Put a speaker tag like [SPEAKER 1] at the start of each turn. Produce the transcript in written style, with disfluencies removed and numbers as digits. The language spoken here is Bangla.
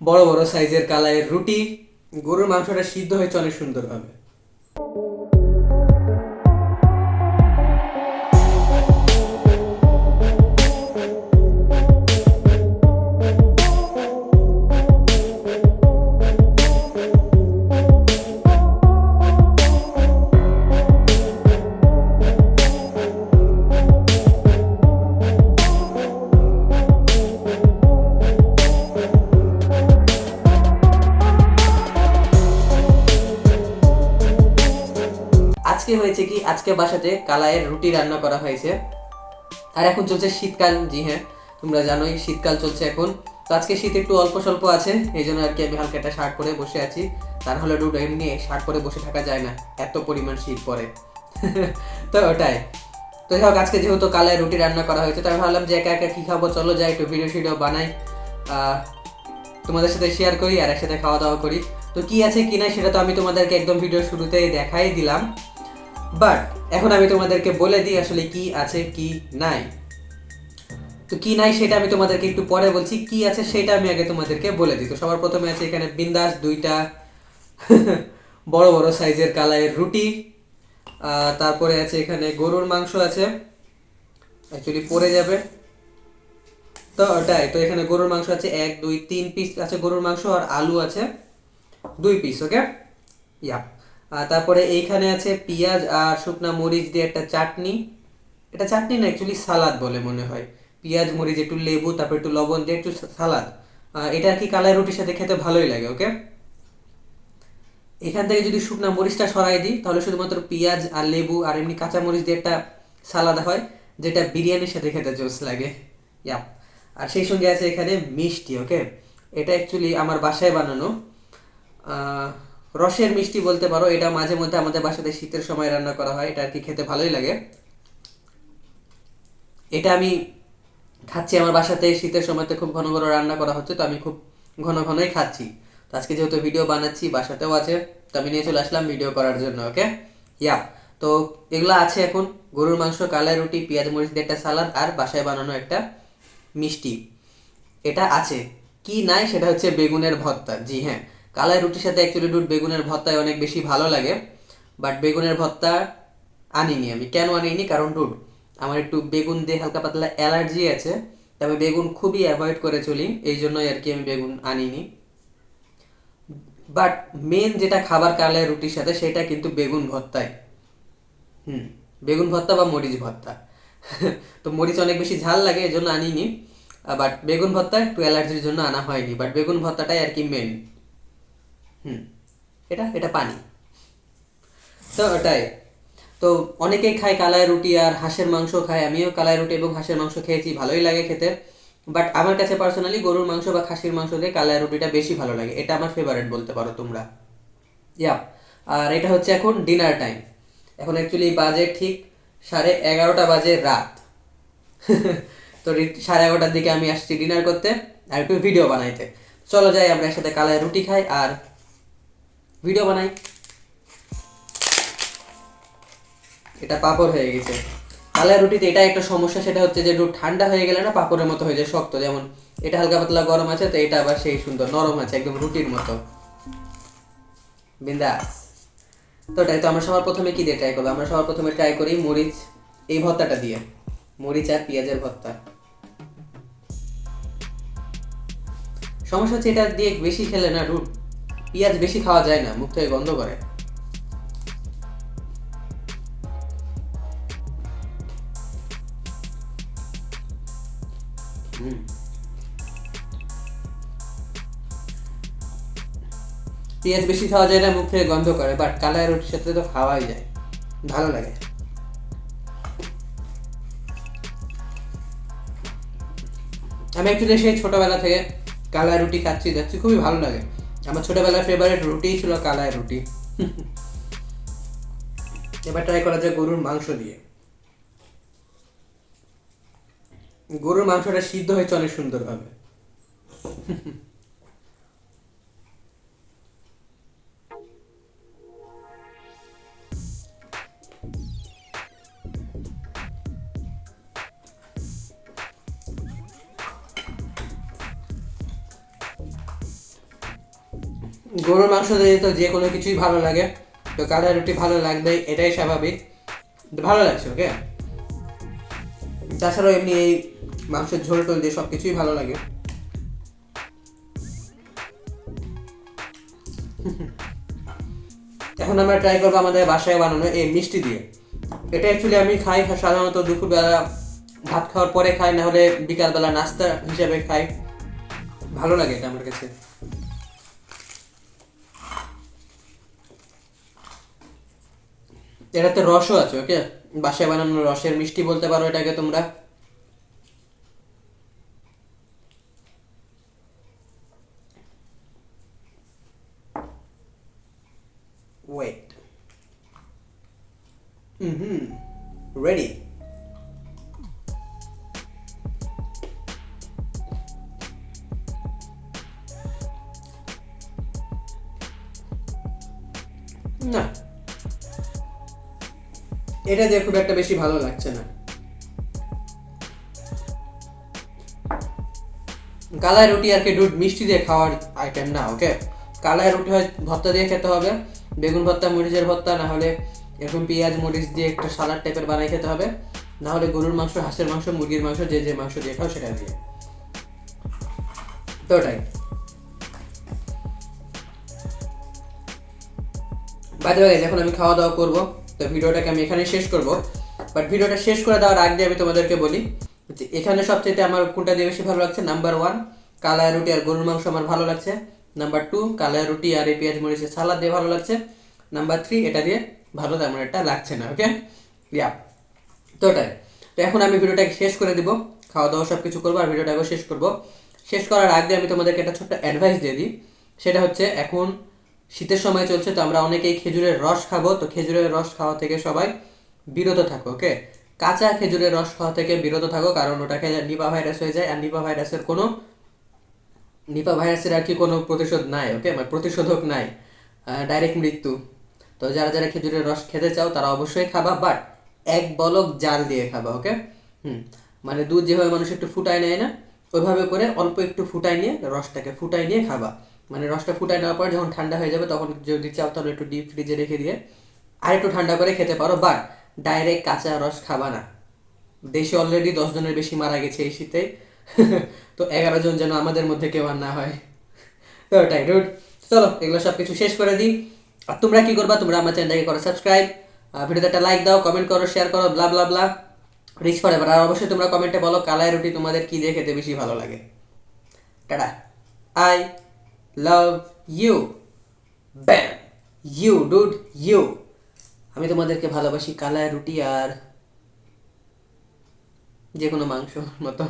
[SPEAKER 1] বড় বড় সাইজের কালারের রুটি। গরুর মাংসটা সিদ্ধ হয়েছে অনেক সুন্দরভাবে। আজকে হয়েছে কি, আজকে বাসাতে কালাইয়ের রুটি রান্না করা হয়েছে। আর এখন চলছে শীতকাল, জি হ্যাঁ, তোমরা জানোই শীতকাল চলছে এখন। তো আজকে শীত একটু অল্প স্বল্প আছে, এই জন্য আর কি আমি হালকা একটা শার্ট পরে বসে আছি। তার হলে ডুড এমনি শার্ট পরে বসে থাকা যায় না, এত পরিমাণ শীত পড়ে। তো ওটাই। তো যাই হোক, আজকে যেহেতু কালাইয়ের রুটি রান্না করা হয়েছে, তাই ভাবলাম যে একা একা কী খাবো, চলো যাই একটু ভিডিও শিডিও বানাই, তোমাদের সাথে শেয়ার করি আর একসাথে খাওয়া দাওয়া করি। তো কি আছে কি নাই সেটা তো আমি তোমাদেরকে একদম ভিডিও শুরুতেই দেখাই দিলাম, বাট এখন আমি তোমাদেরকে বলে দিই আসলে কি আছে কি নাই। তো কি নাই সেটা আমি তোমাদেরকে একটু পরে বলছি, কি আছে সেটা আমি আগে তোমাদেরকে বলে দিই। তো সবার প্রথমে আছে এখানে বিন্দাস দুইটা বড় বড় সাইজের কালাইয়ের রুটি। তারপরে আছে এখানে গরুর মাংস আছে, অ্যাকচুয়ালি পড়ে যাবে। তো ওটাই, তো এখানে গরুর মাংস আছে 1 2 3 পিস আছে গরুর মাংস, আর আলু আছে 2 পিস, ওকে। ইয়া। তারপরে এইখানে আছে পেঁয়াজ আর শুকনা মরিচ দিয়ে একটা চাটনি। এটা চাটনি না, অ্যাকচুয়ালি সালাদ বলে মনে হয়। পেঁয়াজ মরিচ একটু লেবু তারপর একটু লবণ দিয়ে একটু সালাদ। এটা আর কি কালাই রুটির সাথে খেতে ভালোই লাগে, ওকে। এখান থেকে যদি শুকনা মরিচটা সরাই দিই তাহলে শুধুমাত্র পেঁয়াজ আর লেবু আর এমনি কাঁচা মরিচ দিয়ে একটা সালাদ হয়, যেটা বিরিয়ানির সাথে খেতে জোস লাগে। ইয়া। আর সেই সঙ্গে আছে এখানে মিষ্টি, ওকে। এটা অ্যাকচুয়ালি আমার বাসায় বানানো রসের মিষ্টি বলতে পারো। এটা মাঝে মধ্যে আমাদের বাসাতে শীতের সময় রান্না করা হয়, এটা আর কি খেতে ভালোই লাগে। এটা আমি খাচ্ছি আমার বাসাতে, শীতের সময়তে খুব ঘন ঘন রান্না করা হচ্ছে, তো আমি খুব ঘন ঘনই খাচ্ছি। তো আজকে যেহেতু ভিডিও বানাচ্ছি, বাসাতেও আছে, তো আমি নিয়ে চলে আসলাম ভিডিও করার জন্য, ওকে। ইয়া। তো এগুলো আছে এখন, গরুর মাংস, কালাই রুটি, পেঁয়াজ মরিচ দিয়ে একটা সালাদ আর বাসায় বানানো একটা মিষ্টি, এটা আছে। কি নাই সেটা হচ্ছে বেগুনের ভর্তা, জি হ্যাঁ। কালাই রুটির সাথে অ্যাকচুয়ালি ডুড বেগুনের ভর্তায় অনেক বেশি ভালো লাগে, বাট বেগুনের ভর্তা আনিনি আমি। কেন আনিনি, কারণ ডুড আমার একটু বেগুন দিয়ে হালকা পাতলা অ্যালার্জি আছে, তবে বেগুন খুবই অ্যাভয়েড করে চলি, এই জন্যই আর কি আমি বেগুন আনিনি। বাট মেন যেটা খাবার কালাই রুটির সাথে সেটা কিন্তু বেগুন ভর্তায়। হুম। বেগুন ভর্তা বা মরিচ ভর্তা। তো মরিচ অনেক বেশি ঝাল লাগে, এই জন্য আনিনি। বাট বেগুন ভর্তা একটু অ্যালার্জির জন্য আনা হয়নি, বাট বেগুন ভর্তাটাই আর কি মেন। হুম। এটা এটা পানি। তো ওটাই। তো অনেকেই খায় কালাই রুটি আর হাঁসের মাংস খায়, আমিও কালাই রুটি এবং হাঁসের মাংস খেয়েছি, ভালোই লাগে খেতে। বাট আমার কাছে পার্সোনালি গরুর মাংস বা খাসির মাংস দিয়ে কালাই রুটিটা বেশি ভালো লাগে, এটা আমার ফেভারিট বলতে পারো তোমরা। ইয়া। আর এটা হচ্ছে এখন ডিনার টাইম। এখন অ্যাকচুয়ালি বাজে ঠিক 11:30 বাজে রাত। তো 11:30টার দিকে আমি আসছি ডিনার করতে আর একটু ভিডিও বানাইতে। চলো যাই আমরা একসাথে কালাই রুটি খাই আর ভিডিও বানাই। এটা পাঁপড় হয়ে গেছে। কালাই রুটিতে এটা একটা সমস্যা, সেটা হচ্ছে যে একটু ঠান্ডা হয়ে গেলে না পাঁপড়ের মতো হয়ে যায় শক্ত, যেমন এটা হালকা পাতলা গরম আছে, তো এটা আবার সেই সুন্দর নরম আছে একদম রুটির মতো। বিন্দাস। তো ওটাই, তো আমরা সবার প্রথমে কি দিয়ে ট্রাই করবো, আমরা সবার প্রথমে ট্রাই করি মরিচ, এই ভর্তাটা দিয়ে, মরিচ আর পেঁয়াজের ভর্তা। সমস্যা হচ্ছে এটা দিয়ে বেশি খেলে না রুট, পেঁয়াজ বেশি খাওয়া যায় না, মুখ থেকে গন্ধ করে। হুম। পেঁয়াজ বেশি খাওয়া যায় না, মুখ থেকে গন্ধ করে, বাট কালাই রুটির সাথে তো খাওয়াই যায়, ভালো লাগে। আমি অ্যাকচুয়ালি সেই ছোটোবেলা থেকে কালাই রুটি খাচ্ছি যাচ্ছি, খুবই ভালো লাগে। আমার ছোটোবেলার ফেভারিট রুটিই ছিল কালাই রুটি। এবার ট্রাই করা যায় গরুর মাংস দিয়ে। গরুর মাংসটা সিদ্ধ হয়েছে অনেক সুন্দরভাবে। গরুর মাংস দিয়ে তো যে কোনো কিছুই ভালো লাগে, তো কালাই রুটি ভালো লাগবে, এটাই স্বাভাবিক। ভালো লাগছে ওকে। তাছাড়াও এমনি এই মাংসের ঝোল টোল দিয়ে সব কিছুই ভালো লাগে। এখন আমরা ট্রাই করবো আমাদের বাসায় বানানো এই মিষ্টি দিয়ে। এটা অ্যাকচুয়ালি আমি খাই সাধারণত দুপুরবেলা ভাত খাওয়ার পরে খাই, না হলে বিকালবেলা নাস্তা হিসেবে খাই। ভালো লাগে এটা আমার কাছে। এটাতে রসও আছে ওকে, বাসায় বানানো রসের মিষ্টি বলতে পারো এটাকে তোমরা। Wait, ready. না, এটা দিয়ে খুব একটা বেশি ভালো লাগছে না। কালাই রুটি আর কি দুধ মিষ্টি দিয়ে খাওয়ার আইটেম না ওকে। কালাই রুটি হয় ভর্তা দিয়ে খেতে হবে, বেগুন ভর্তা, মরিচের ভর্তা, না হলে এরকম পেঁয়াজ মরিচ দিয়ে একটা সালাড টাইপের বানাই খেতে হবে, না হলে গরুর মাংস, হাঁসের মাংস, মুরগির মাংস, যে যে মাংস দিয়ে খাও সেটা দিয়ে। তো ওটাই। বাদে বাদে এখন আমি খাওয়া দাওয়া করবো, তো ভিডিওটাকে আমি এখানে শেষ করব। বাট ভিডিওটা শেষ করে দেওয়ার আগে আমি তোমাদেরকে বলি যে এখানে সবচেয়ে আমার কোনটা দিয়ে বেশি ভালো লাগছে। নাম্বার 1 কালাই রুটি আর গরুর মাংস আমার ভালো লাগছে। নাম্বার 2 কালাই রুটি আর এই পেঁয়াজ মরিচের সালাদ দিয়ে ভালো লাগছে। নাম্বার 3 এটা দিয়ে ভালো তেমন একটা লাগছে না ওকে। ইয়া, তো ওটাই। তো এখন আমি ভিডিওটাকে শেষ করে দিব, খাওয়া দাওয়া সব কিছু করবো আর ভিডিওটাকেও শেষ করব। শেষ করার আগে আমি তোমাদেরকে একটা ছোট্ট অ্যাডভাইস দিয়ে দিই। সেটা হচ্ছে এখন শীতের সময় চলছে, তো আমরা অনেকেই খেজুরের রস খাবো, তো খেজুরের রস খাওয়া থেকে সবাই বিরত থাকো ওকে। কাঁচা খেজুরের রস খাওয়া থেকে বিরত থাকো, কারণ ওটা খেলে নিপা ভাইরাস হয়ে যায়, আর নিপা ভাইরাসের আর কি কোনো প্রতিশোধ নাই ওকে, মানে প্রতিশোধক নাই, ডাইরেক্ট মৃত্যু। তো যারা যারা খেজুরের রস খেতে চাও তারা অবশ্যই খাবা, বাট এক বলক জাল দিয়ে খাবা ওকে। মানে দুধ যেভাবে মানুষ একটু ফুটায় নেয় না, ওইভাবে করে অল্প একটু ফুটাই নিয়ে রসটাকে ফুটাই নিয়ে খাবা। মানে রসটা ফুটাই নেওয়ার পর যখন ঠান্ডা হয়ে যাবে তখন যদি চাও তাহলে একটু ডিপ ফ্রিজে রেখে দিয়ে আর একটু ঠান্ডা করে খেতে পারো, বাট ডাইরেক্ট কাঁচা রস খাবা না। দেশে অলরেডি 10 জনের বেশি মারা গেছে এই শীতে। তো 11 জন যেন আমাদের মধ্যে কেউ আর না হয়। তো ওটাই রুট। চলো এগুলো সব কিছু শেষ করে দিই। আর তোমরা কি করবা, তোমরা আমার চ্যানেলটাকে করো সাবস্ক্রাইব, ভিডিওতে একটা লাইক দাও, কমেন্ট করো, শেয়ার করো, ব্লা ব্লা ব্লা, রিচ ফর এভার। আর অবশ্যই তোমরা কমেন্টে বলো কালাই রুটি তোমাদের কি দিয়ে খেতে বেশি ভালো লাগে। টাটা, আই লাভ ইউ, ব্যাম, ইউ ডুড, ইউ। আমি তোমাদেরকে ভালোবাসি কালাই রুটি আর যে কোনো মাংস মতো।